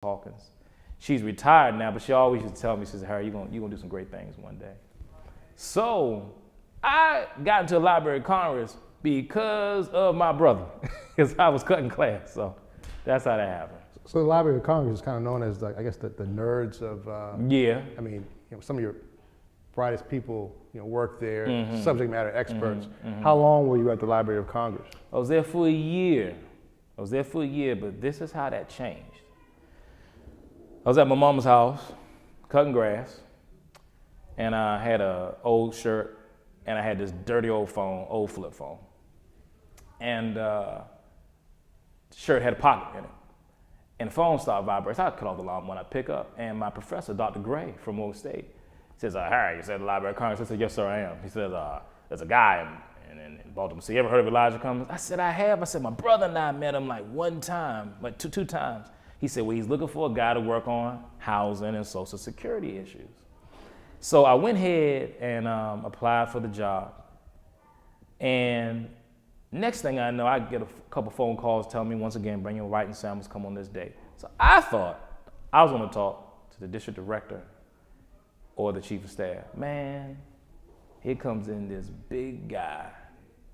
Hawkins. She's retired now, but she always used to tell me, she says, Harry, you're gonna do some great things one day. So I got into the Library of Congress because of my brother, because I was cutting class. So that's how that happened. So the Library of Congress is kind of known as, I guess, the nerds of. Yeah. I mean, some of your brightest people, work there, subject matter experts. How long were you at the Library of Congress? I was there for a year. But this is how that changed. I was at my mama's house, cutting grass, and I had an old shirt, and I had this dirty old phone, old flip phone. And the shirt had a pocket in it. And the phone started vibrating. I cut off the alarm when I pick up, and my professor, Dr. Gray from Oak State, says, Harry, you said the Library of Congress? I said, yes, sir, I am. He says, there's a guy in Baltimore. So you ever heard of Elijah Cummings? I said, I have. I said, my brother and I met him like one time, but two times. He said, well, he's looking for a guy to work on housing and Social Security issues. So I went ahead and applied for the job. And next thing I know, I get a couple phone calls telling me, once again, bring your writing samples, come on this date. So I thought I was going to talk to the district director or the chief of staff. Man, here comes in this big guy,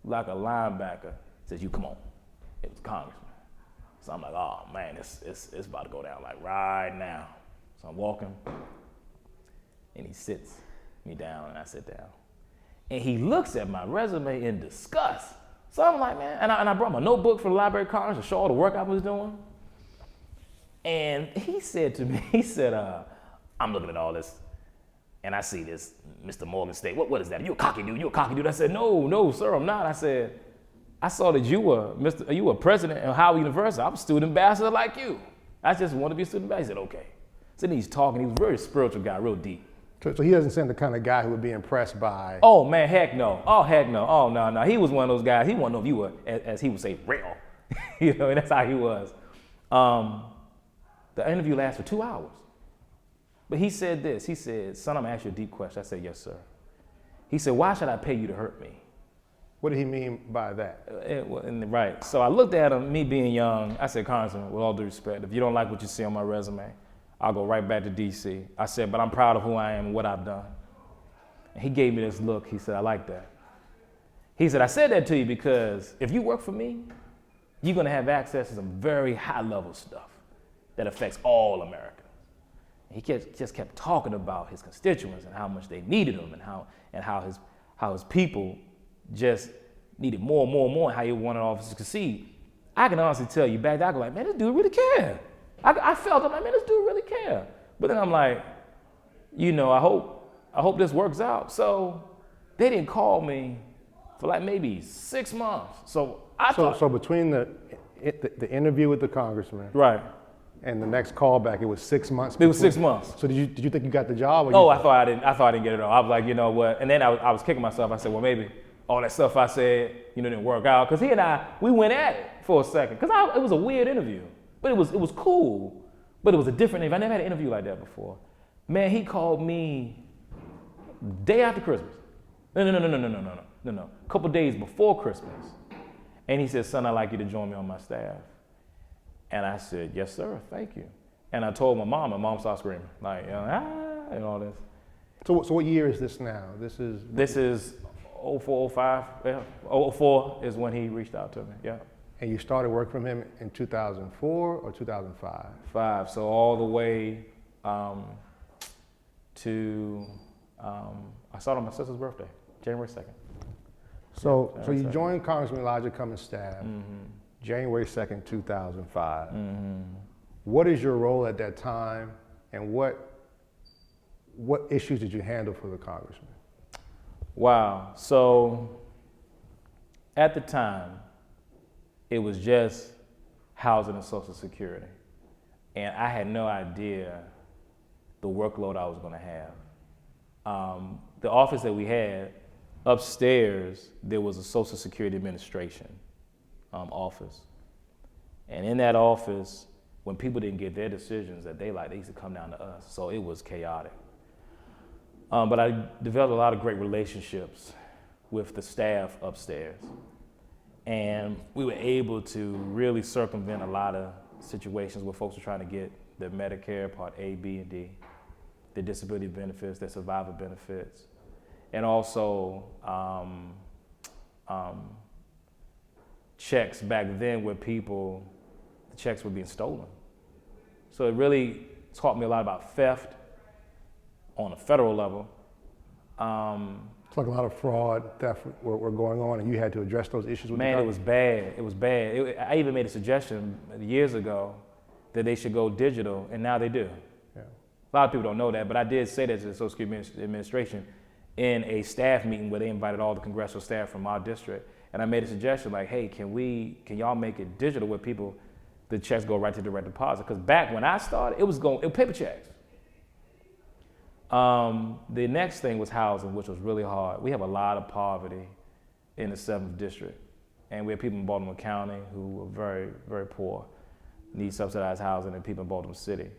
like a linebacker, says, you come on. It was Congressman. So I'm like, oh man, it's about to go down like right now. So I'm walking, and he sits me down, and I sit down. And he looks at my resume in disgust. So I'm like, man, and I brought my notebook for the Library of Congress to show all the work I was doing. And he said to me, I'm looking at all this, and I see this Mr. Morgan State. What is that? You a cocky dude? I said, no, sir, I'm not. I said, I saw that you were president of Howard University. I'm a student ambassador like you. I just want to be a student ambassador. He said, okay. So then he's talking. He was a very spiritual guy, real deep. So he doesn't seem the kind of guy who would be impressed by. Oh man, heck no. Oh no. He was one of those guys. He wanted to know if you were, as he would say, real. And that's how he was. The interview lasted for 2 hours. But he said this. He said, son, I'm gonna ask you a deep question. I said, yes, sir. He said, why should I pay you to hurt me? What did he mean by that? Right. So I looked at him, me being young. I said, Congressman, with all due respect, if you don't like what you see on my resume, I'll go right back to D.C. I said, but I'm proud of who I am and what I've done. And he gave me this look. He said, I like that. He said, I said that to you because if you work for me, you're going to have access to some very high-level stuff that affects all Americans. And he just kept talking about his constituents and how much they needed him and how his people just needed more, and how he wanted officers to succeed. I can honestly tell you, back then I go like, man, this dude really care. I felt, I'm like, man, this dude really care. But then I'm like, I hope this works out. So they didn't call me for like maybe 6 months. So between the interview with the congressman, right, and the next callback, it was 6 months. It was 6 months. So did you think you got the job? I thought I didn't get it all. I was like, you know what? And then I was kicking myself. I said, well, maybe all that stuff I said, didn't work out. Because he and I, we went at it for a second. Because it was a weird interview. But it was cool. But it was a different interview. I never had an interview like that before. Man, he called me day after Christmas. No. A couple days before Christmas. And he said, son, I'd like you to join me on my staff. And I said, yes, sir, thank you. And I told my mom, started screaming, like, and all this. So what year is this now? This is 04, 05. Yeah. 04 is when he reached out to me, yeah. And you started work from him in 2004 or 2005? 5, so all the way to, I started on my sister's birthday, January 2nd. So you joined Congressman Elijah Cummings' staff January 2nd, 2005. What is your role at that time, and what issues did you handle for the congressman? Wow, so at the time, it was just housing and Social Security. And I had no idea the workload I was gonna have. The office that we had, upstairs, there was a Social Security Administration office. And in that office, when people didn't get their decisions that they used to come down to us. So it was chaotic. But I developed a lot of great relationships with the staff upstairs. And we were able to really circumvent a lot of situations where folks were trying to get their Medicare Part A, B, and D, their disability benefits, their survivor benefits, and also checks back then where the checks were being stolen. So it really taught me a lot about theft on a federal level. It's like a lot of fraud, theft were going on, and you had to address those issues with the Man, it government? was bad. It was bad. I even made a suggestion years ago that they should go digital, and now they do. Yeah. A lot of people don't know that, but I did say that to the Social Security Administration in a staff meeting where they invited all the congressional staff from our district. And I made a suggestion like, hey, can y'all make it digital where the checks go right to direct deposit? Because back when I started, it was paper checks. The next thing was housing, which was really hard. We have a lot of poverty in the 7th District. And we have people in Baltimore County who are very, very poor, need subsidized housing, and people in Baltimore City.